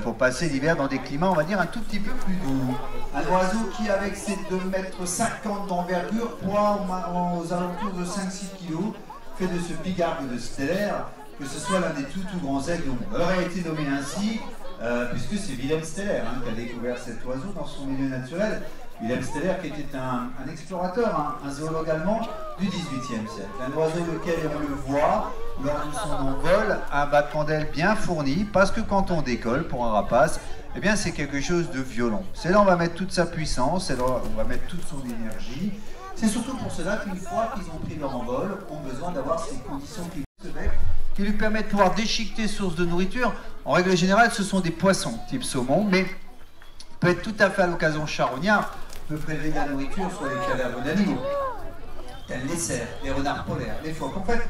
pour passer l'hiver dans des climats, on va dire, un tout petit peu plus doux. Un oiseau qui, avec ses 2,50 m d'envergure, poids aux alentours de 5-6 kg, fait de ce pigargue de stellaire que ce soit l'un des tout grands aigles du monde. Alors, il a été nommé ainsi, puisque c'est Wilhelm Steller qui a découvert cet oiseau dans son milieu naturel. Wilhelm Steller qui était un explorateur, un zoologue allemand du XVIIIe siècle. Un oiseau lequel on le voit lors de son envol, un battement d'aile bien fourni, parce que quand on décolle pour un rapace, eh bien c'est quelque chose de violent. C'est là où on va mettre toute sa puissance, c'est là où on va mettre toute son énergie. C'est surtout pour cela qu'une fois qu'ils ont pris leur envol, ont besoin d'avoir ces conditions climatiques qui lui permettent de pouvoir déchiqueter source de nourriture. En règle générale, ce sont des poissons type saumon, mais peut être tout à fait à l'occasion charognard, peut prélever de la nourriture sur les cadavres d'animaux, tels les cerfs, les renards polaires, les phoques. En fait,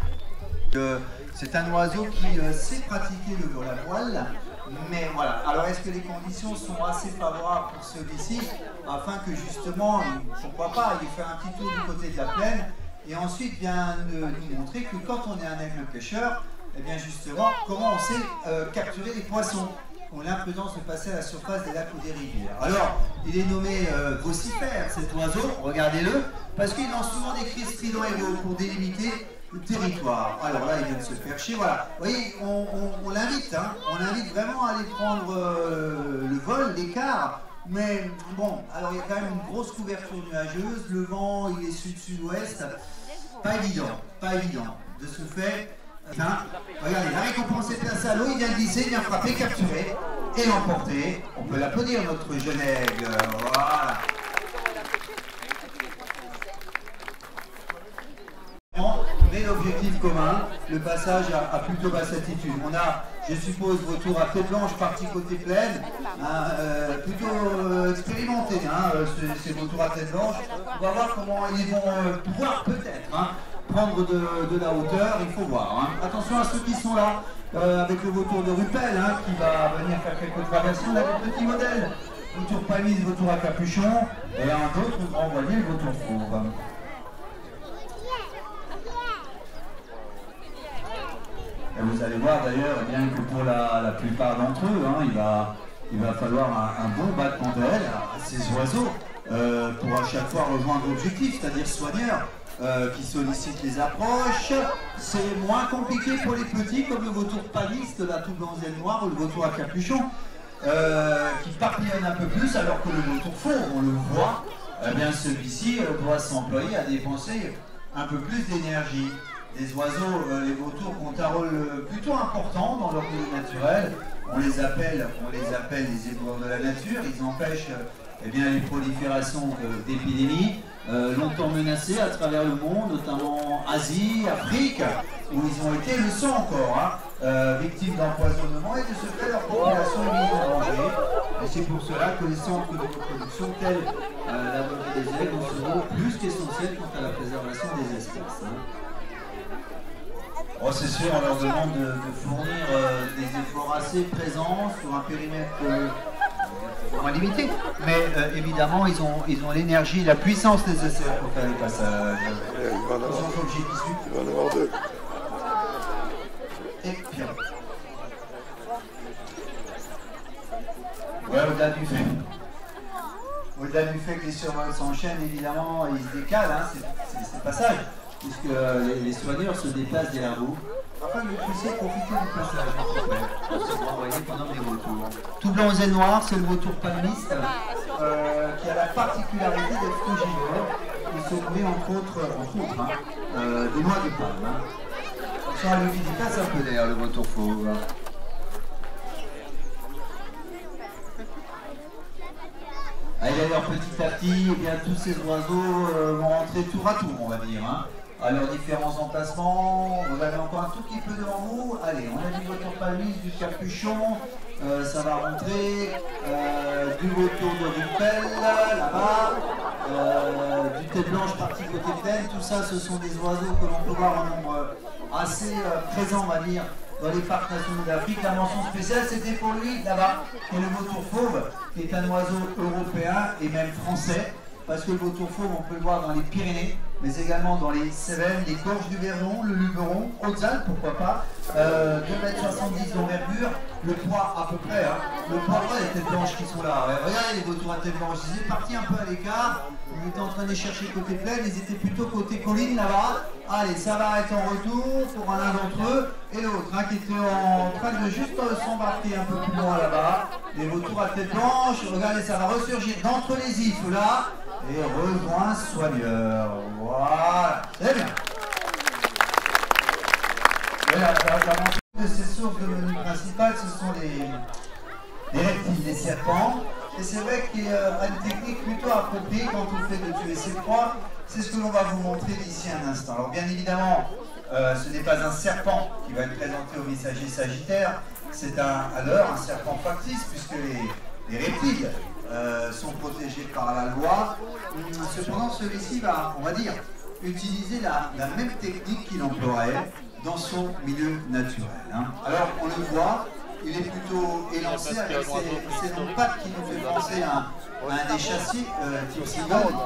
c'est un oiseau qui sait pratiquer le vol à voile, mais voilà. Alors, est-ce que les conditions sont assez favorables pour celui-ci, afin que justement, pourquoi pas, il fait un petit tour du côté de la plaine, et ensuite vient nous montrer que quand on est un aigle pêcheur, eh bien justement, comment on sait capturer les poissons. On a l'imprudence de passer à la surface des lacs ou des rivières. Alors, il est nommé vocifère, cet oiseau, regardez-le, parce qu'il lance souvent des cris stridents et rauques pour délimiter le territoire. Alors là, il vient de se percher, voilà. Vous voyez, on l'invite, hein, on l'invite vraiment à aller prendre le vol, l'écart. Mais bon, alors il y a quand même une grosse couverture nuageuse, le vent, il est sud-sud-ouest. Pas évident. De ce fait, regardez, la récompense est placée à l'eau, il vient glisser, il vient frapper, capturer et l'emporter. On peut l'applaudir, notre jeune aigle. Voilà. Mais l'objectif commun, le passage à plutôt basse altitude. On a, je suppose, vautours à tête blanche partis côté plaine, plutôt expérimentés, ces vautours à tête blanche. On va voir comment ils vont pouvoir peut-être prendre de la hauteur, il faut voir. Attention à ceux qui sont là, avec le vautour de Rupel, qui va venir faire quelques traversions. On a des petits modèles, vautour palmiste, vautour à capuchon, et un autre grand voilier, le vautour fauve. Et vous allez voir d'ailleurs, bien que pour la plupart d'entre eux, il va falloir un bon battement d'aile à ces oiseaux pour à chaque fois rejoindre l'objectif, c'est-à-dire soigneur. Qui sollicite les approches. C'est moins compliqué pour les petits, comme le vautour palmiste, la tout blanc et noir, ou le vautour à capuchon, qui papillonne un peu plus, alors que le vautour fauve, on le voit, eh bien celui-ci doit s'employer à dépenser un peu plus d'énergie. Les oiseaux, les vautours ont un rôle plutôt important dans leur milieu naturel. On les appelle les éboueurs de la nature. Ils empêchent les proliférations d'épidémies. Longtemps menacés à travers le monde, notamment Asie, Afrique, où ils ont été, le sont encore, victimes d'empoisonnement et de ce fait leur population est mise en danger. Et c'est pour cela que les centres de reproduction tels la volée des aigles seront plus qu'essentiels quant à la préservation des espèces. Oh, c'est sûr, on leur demande de fournir des efforts assez présents sur un périmètre moins limité, mais évidemment ils ont l'énergie, la puissance nécessaire pour faire les passages. Il va en avoir deux. Et puis ouais, au-delà du fait que les survols s'enchaînent, évidemment ils se décalent, c'est le passage, puisque les soigneurs se déplacent derrière vous afin que vous puissiez profiter du passage. C'est vous envoyer pendant les vautours. Tout blanc et noir, c'est le vautour palmiste qui a la particularité d'être frugivore et se nourrit entre autres des noix de palme. Attention à l'humidité, c'est un peu d'air le vautour fauve. Et d'ailleurs petit à petit, eh bien, tous ces oiseaux vont rentrer tour à tour, on va dire. À leurs différents emplacements. Vous avez encore un tout petit peu devant vous. Allez, on a du vautour palmiste, du capuchon, ça va rentrer, du vautour de Rupel, là-bas, du tête blanche parti côté plaine. Tout ça, ce sont des oiseaux que l'on peut voir en nombre assez présent, on va dire, dans les parcs nationaux d'Afrique. La mention spéciale, c'était pour lui, là-bas, qui est le vautour fauve, qui est un oiseau européen et même français. Parce que le vautour fauve, on peut le voir dans les Pyrénées, mais également dans les Cévennes, les gorges du Verdon, le Luberon, Hautes-Alpes, pourquoi pas, 2,70 m d'envergure, le poids à peu près, hein. Le poids, les têtes blanches qui sont là. Ouais, regardez les vautours à tête blanche, ils étaient partis un peu à l'écart. Ils étaient en train de chercher côté plaine, ils étaient plutôt côté colline là-bas. Allez, ça va être en retour pour l'un d'entre eux et l'autre, hein, qui était en train de juste s'embarquer un peu plus loin là-bas. Les vautours à tête blanche, regardez, ça va ressurgir d'entre les ifs là et rejoint Soigneur. Voilà, très bien. Et la de ces sources de menu principales, ce sont les reptiles, les serpents. Et c'est vrai qu'il y a une technique plutôt appropriée quand on fait de tuer ses proies. C'est ce que l'on va vous montrer d'ici un instant. Alors bien évidemment, ce n'est pas un serpent qui va être présenté au messager sagittaire. C'est un serpent factice, puisque les reptiles sont protégés par la loi. Cependant, celui-ci va, on va dire, utiliser la même technique qu'il emploierait dans son milieu naturel. Hein. Alors, on le voit, il est plutôt élancé avec ses longues pattes qui nous fait penser à un des châssis type cigogne,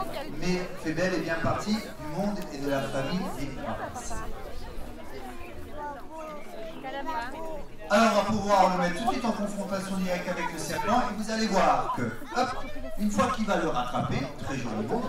mais fait bel et bien partie du monde et de la famille des princes. Alors, on va pouvoir le mettre tout de suite en confrontation directe avec le serpent et vous allez voir que, hop, une fois qu'il va le rattraper, très joliment,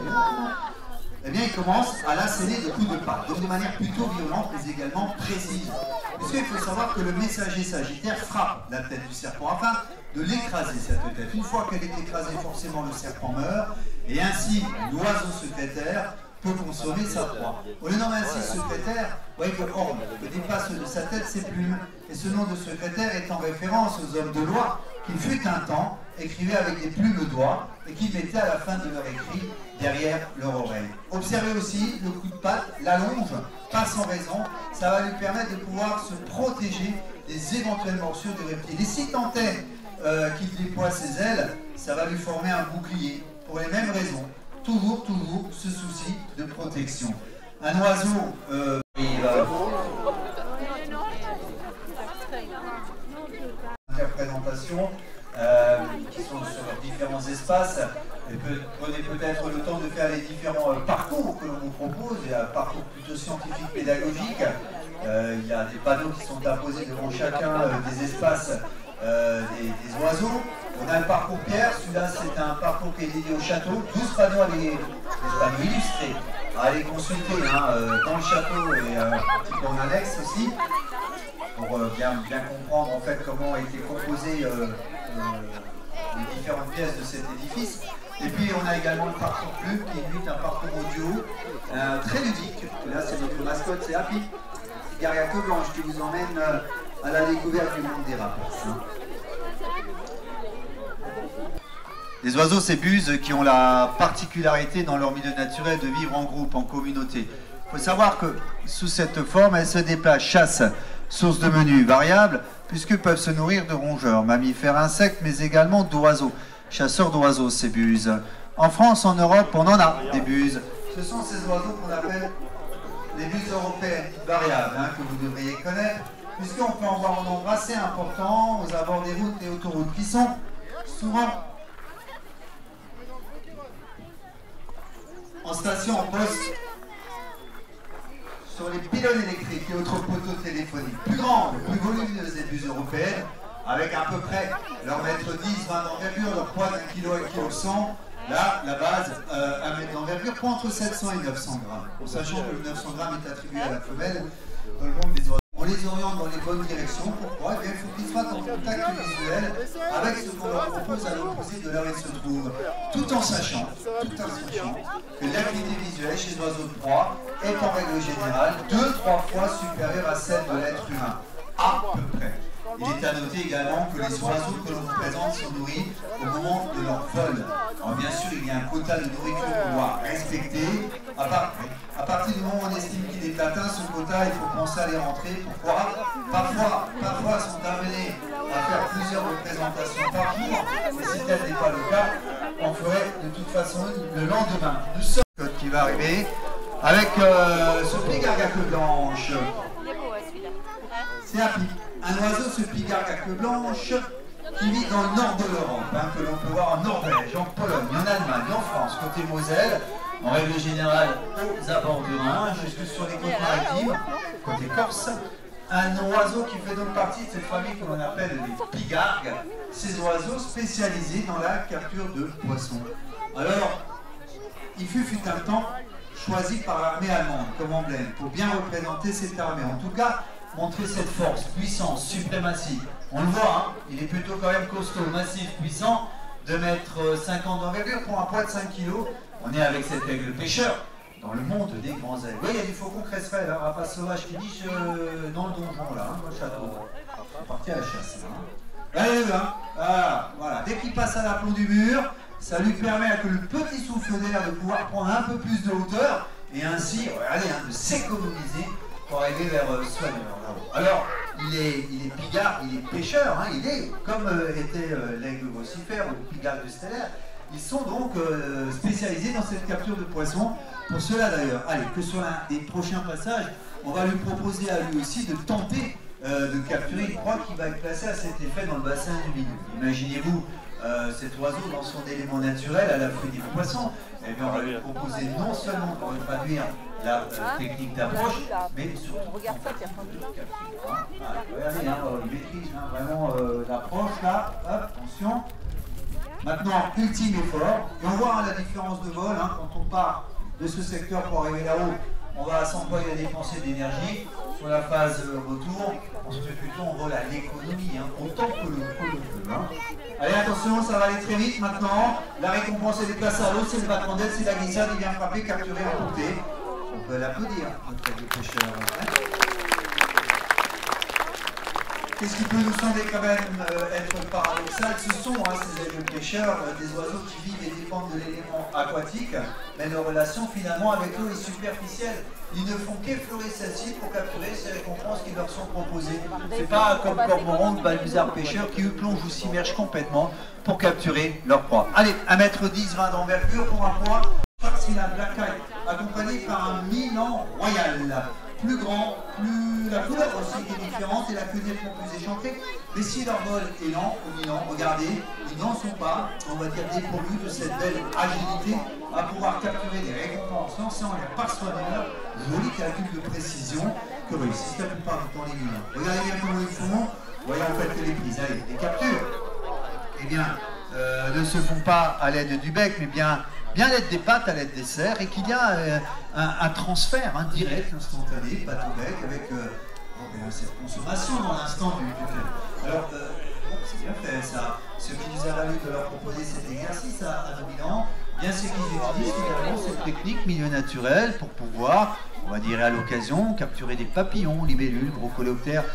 eh bien, il commence à l'asséner de coups de patte, donc de manière plutôt violente, mais également précise. Puisqu'il faut savoir que le messager sagittaire frappe la tête du serpent afin de l'écraser, cette tête. Une fois qu'elle est écrasée, forcément, le serpent meurt, et ainsi, l'oiseau secrétaire peut consommer sa proie. On le nomme ainsi secrétaire, vous voyez que l'orbe dépasse de sa tête ses plumes, et ce nom de secrétaire est en référence aux hommes de loi qui fut un temps écrivaient avec des plumes d'oie et qui mettaient à la fin de leur écrit derrière leur oreille. Observez aussi le coup de patte, l'allonge, pas sans raison, ça va lui permettre de pouvoir se protéger des éventuelles morsures du reptile. Et si tant est qu'il déploie ses ailes, ça va lui former un bouclier pour les mêmes raisons. Toujours ce souci de protection. Un oiseau, interprétation qui sont sur leurs différents espaces. Et prenez peut-être le temps de faire les différents parcours que l'on vous propose. Il y a un parcours plutôt scientifique, pédagogique. Il y a des panneaux qui sont apposés devant chacun des espaces des oiseaux. On a le parcours pierre, celui-là c'est un parcours qui est dédié au château. 12 panneaux, des panneaux illustrés à aller consulter dans le château et un petit peu en annexe aussi, pour bien comprendre en fait comment a été composé les différentes pièces de cet édifice. Et puis on a également le parcours plume qui est lui un parcours audio très ludique. Là c'est notre mascotte, c'est Happy, cigare à queue blanche qui vous emmène à la découverte du monde des rapaces. Les oiseaux, ces buses qui ont la particularité dans leur milieu naturel de vivre en groupe, en communauté. Il faut savoir que sous cette forme, elles se déplacent, chassent, source de menus variables, puisque peuvent se nourrir de rongeurs, mammifères, insectes, mais également d'oiseaux. Chasseurs d'oiseaux, ces buses. En France, en Europe, on en a des buses. Ce sont ces oiseaux qu'on appelle les buses européennes variables, que vous devriez connaître, puisqu'on peut en voir un nombre assez important aux abords des routes et autoroutes, qui sont souvent en station, en poste, sur les pylônes électriques et autres poteaux téléphoniques. Plus grandes, plus volumineuses des buses européennes, avec à peu près leur mètre 10, 20 d'envergure, leur poids d'1 kg à 1,1 kg. Là, la base, 1 mètre d'envergure, pour entre 700 et 900 grammes. En sachant que le 900 grammes est attribué à la femelle dans le monde des oiseaux. On les oriente dans les bonnes directions. Pourquoi? Il faut qu'ils soient en contact visuel avec ce qu'on leur propose à l'opposé de là où ils se trouvent. Tout en sachant que l'acuité visuelle chez les oiseaux de proie est en règle générale 2-3 fois supérieure à celle de l'être humain. À peu près. Il est à noter également que les oiseaux que l'on vous présente sont nourris au moment de leur vol. Alors bien sûr, il y a un quota de nourriture qu'on doit respecter. À partir du moment où on estime qu'il est atteint, ce quota, il faut penser à les rentrer. Pourquoi? Parfois sont amenés à faire plusieurs représentations par jour, mais si tel n'est pas le cas, on ferait de toute façon le lendemain. Nous sommes qui va arriver avec ce pigargue à queue blanche. C'est Happy. Un oiseau, ce pigargue à queue blanche, qui vit dans le nord de l'Europe, que l'on peut voir en Norvège, en Pologne, en Allemagne, en France, côté Moselle, en règle générale aux abords du Rhin, jusque sur les côtes maritimes, côté Corse, Un oiseau qui fait donc partie de cette famille que l'on appelle les pigargues, ces oiseaux spécialisés dans la capture de poissons. Alors, il fut un temps choisi par l'armée allemande comme emblème pour bien représenter cette armée. En tout cas, montrer cette force, puissance, suprématie. On le voit, hein, il est plutôt quand même costaud, massif, puissant, 2,50 m d'envergure pour un poids de 5 kg. On est avec cet aigle pêcheur dans le monde des grands aigles. Oui, il y a des faucons cresserelles, hein, rapaces sauvages qui nichent dans le donjon, là, hein, dans le château. C'est parti à la chasse, là. Hein. Allez, hein. Voilà. Dès qu'il passe à l'aplomb du mur, ça lui permet avec le petit souffle d'air de pouvoir prendre un peu plus de hauteur et ainsi, regardez, hein, de s'économiser pour arriver vers Soigneur là-haut. Alors, il est pigargue, il est pêcheur, hein, il est, comme était l'aigle vocifère ou le pigargue de stellaire, ils sont donc spécialisés dans cette capture de poissons. Pour cela d'ailleurs, allez, que sur l'un des prochains passages, on va lui proposer à lui aussi de tenter de capturer une proie qui va être placée à cet effet dans le bassin du milieu. Imaginez-vous cet oiseau dans son élément naturel à la fruit des poissons. Et bien on va lui proposer non seulement de retraduire la technique d'approche, mais surtout de capture. Regardez, hein, il maîtrise hein, vraiment l'approche là. Hop, attention. Maintenant, ultime effort. Et on voit hein, la différence de vol. Hein, quand on part de ce secteur pour arriver là-haut, on va s'employer à dépenser de l'énergie. Sur la phase retour, on se fait plutôt en vol à l'économie, hein, autant que le peut. Hein. Allez, attention, ça va aller très vite maintenant. La récompense est déplacée à l'eau, c'est le battement d'aile, c'est la glissade, il vient frapper, capturer, emporter. On peut l'applaudir, notre aigle pêcheur. Hein. Qu'est-ce qui peut nous sembler quand même être paradoxal? Ce sont hein, ces aigles pêcheurs, des oiseaux qui vivent et dépendent de l'élément aquatique, mais leur relation finalement avec l'eau est superficielle. Ils ne font qu'effleurer celle-ci pour capturer ces récompenses qui leur sont proposées. C'est pas comme cormoran ou balbuzard pêcheurs qui eux plongent ou s'immergent complètement pour capturer leur proie. Allez, 1,10 m, 20 d'envergure pour un poids, Farcina Black Eye, accompagné par un Milan Royal. Plus grand, plus la couleur aussi est différente et la queue nettement plus échancrée. Mais si leur vol est lent au Milan, regardez, ils n'en sont pas, on va dire, dépourvus de cette belle agilité à pouvoir capturer des récompenses lancant les par Soigneur, joli calcul de précision que réussissent la plupart du temps les Milans. Regardez bien comment ils font, voyons en fait que les prises, allez, les captures, eh bien, ne se font pas à l'aide du bec, mais bien à l'aide des pattes, à l'aide des serres, et qu'il y a un transfert direct, instantané, patte au bec, avec cette consommation dans l'instant du fait. Alors, c'est bien fait ça. Ce qui nous a valu de leur proposer cet exercice à nos Milans, bien c'est qu'ils utilisent également cette technique milieu naturel pour pouvoir, on va dire à l'occasion, capturer des papillons, libellules, gros coléoptères,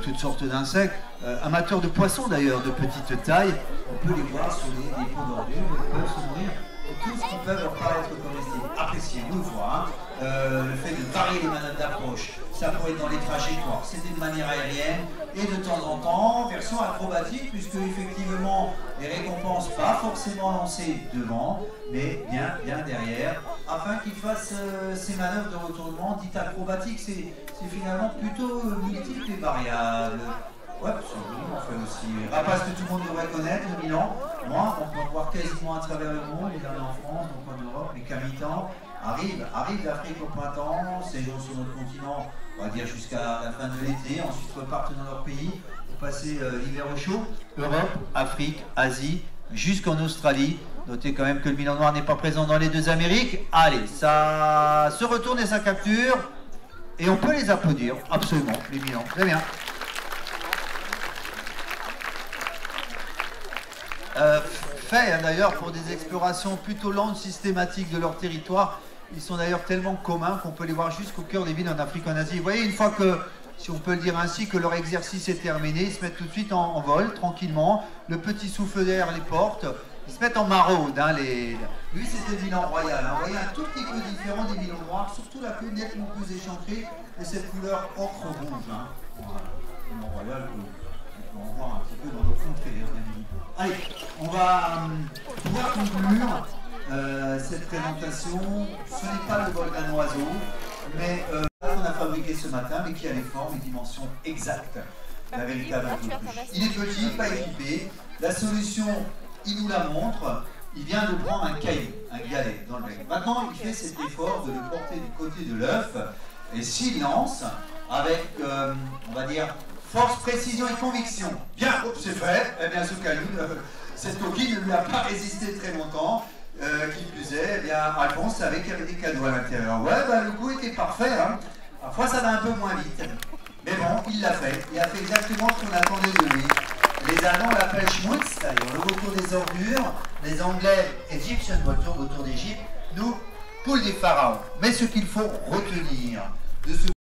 toutes sortes d'insectes. Amateurs de poissons d'ailleurs, de petite taille, on peut les voir sur les pots d'ordures, ils peuvent se nourrir. Tout ce qui peut leur paraître comestible, apprécié, vous le voir, le fait de varier les manœuvres d'approche, ça pourrait être dans les trajectoires, c'était de manière aérienne, et de temps en temps, version acrobatique, puisque effectivement, les récompenses pas forcément lancées devant, mais bien derrière, afin qu'ils fassent ces manœuvres de retournement dites acrobatiques, c'est finalement plutôt multiple et variable. Ouais, absolument, enfin aussi. Rapace que tout le monde devrait connaître, le Milan. Moi, on peut en voir quasiment à travers le monde, il y en a en France, donc en Europe, les Camitan arrivent d'Afrique au printemps, séjournent sur notre continent, on va dire jusqu'à la fin de l'été, ensuite repartent dans leur pays pour passer l'hiver au chaud. Europe, Afrique, Asie, jusqu'en Australie. Notez quand même que le Milan noir n'est pas présent dans les deux Amériques. Allez, ça se retourne et ça capture. Et on peut les applaudir, absolument, les Milans. Très bien. Fait d'ailleurs pour des explorations plutôt lentes, systématiques de leur territoire. Ils sont d'ailleurs tellement communs qu'on peut les voir jusqu'au cœur des villes en Afrique, en Asie. Vous voyez, une fois que, si on peut le dire ainsi, que leur exercice est terminé, ils se mettent tout de suite en vol, tranquillement. Le petit souffle d'air les porte. Ils se mettent en maraude. Hein, Lui, c'était le Milan Royal. Hein. Vous voyez, un tout petit peu différent des Milans noirs, surtout la queue nettement plus échancrée et cette couleur ocre rouge. Hein. Voilà. Le Milan Royal, on va en voir un petit peu dans nos contrées. Allez, on va pouvoir conclure cette présentation. Ce n'est pas le vol d'un oiseau, mais qu'on a fabriqué ce matin, mais qui a les formes et dimensions exactes. La véritable autruche. Il est petit, pas équipé. La solution, il nous la montre. Il vient de prendre un caillou, un galet dans le bec. Maintenant, il fait cet effort de le porter du côté de l'œuf. Et s'il lance, avec, on va dire, force, précision et conviction. Bien, c'est fait. Eh bien, ce caillou, cette coquille ne lui a pas résisté très longtemps. Qui plus est, eh bien, Alphonse savait qu'il y avait des cadeaux à l'intérieur. Ouais, bah, le coup était parfait. Hein. Parfois, ça va un peu moins vite. Mais bon, il l'a fait. Il a fait exactement ce qu'on attendait de lui. Les Allemands l'appellent Schmutz, d'ailleurs, le retour des ordures. Les Anglais, Egyptian retour d'Égypte. Nous, poule des pharaons. Mais ce qu'il faut retenir de ce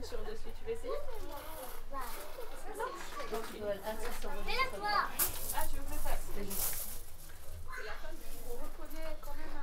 sur dessus, tu veux essayer? Ah, tu veux faire ça? On reconnaît quand même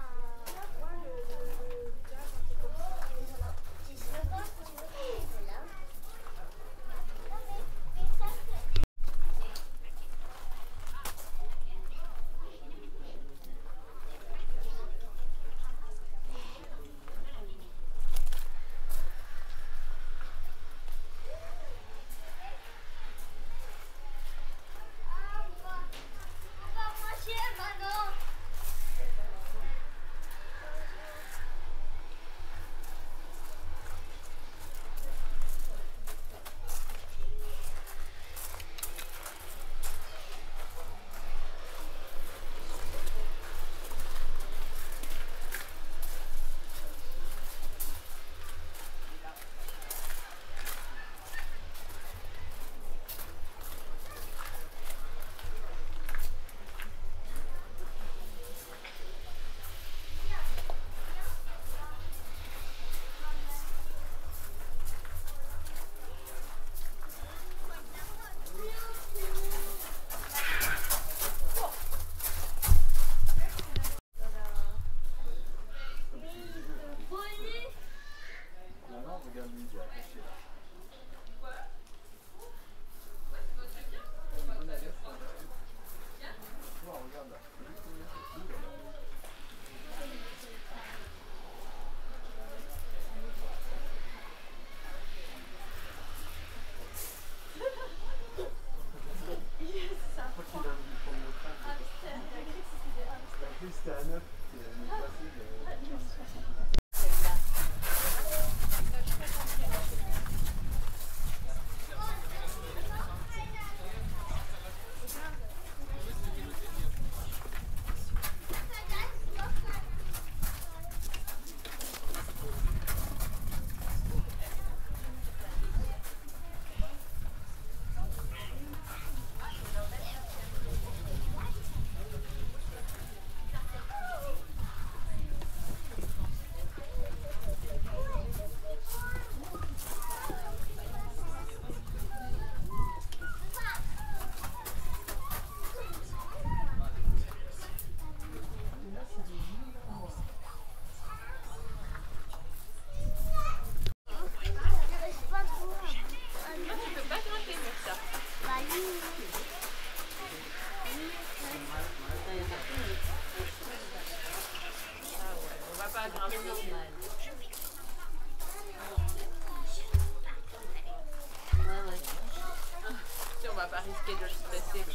On va pas risquer de le stresser.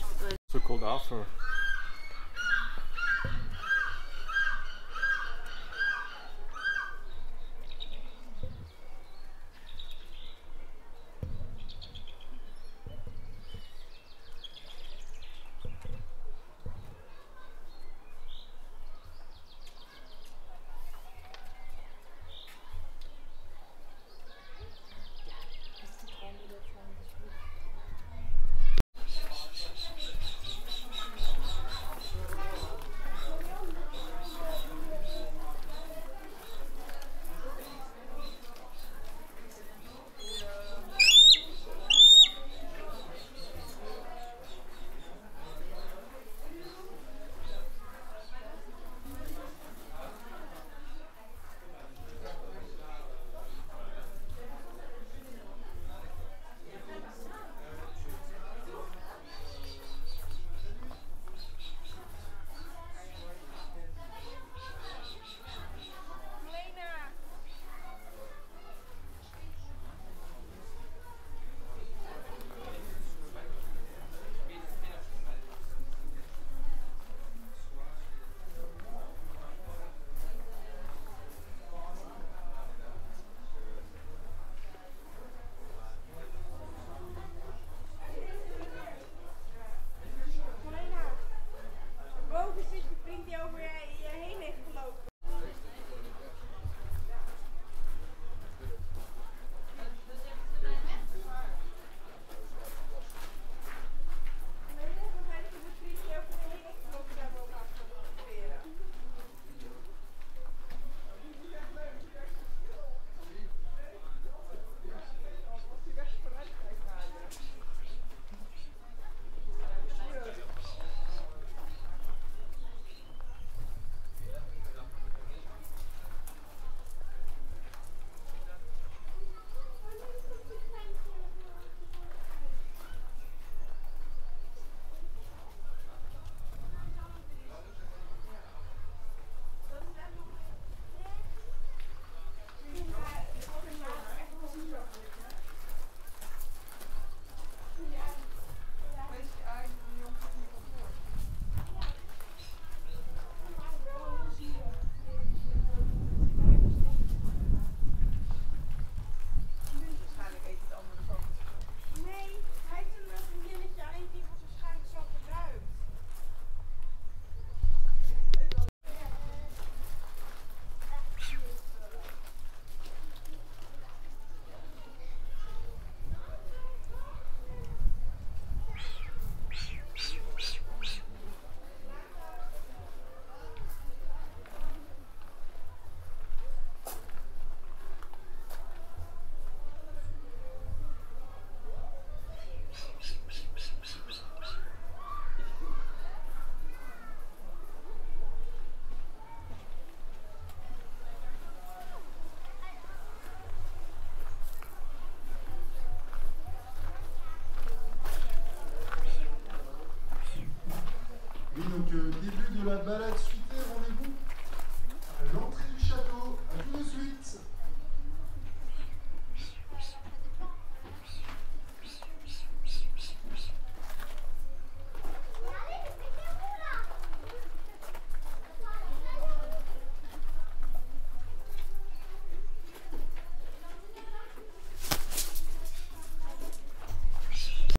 So cold off or?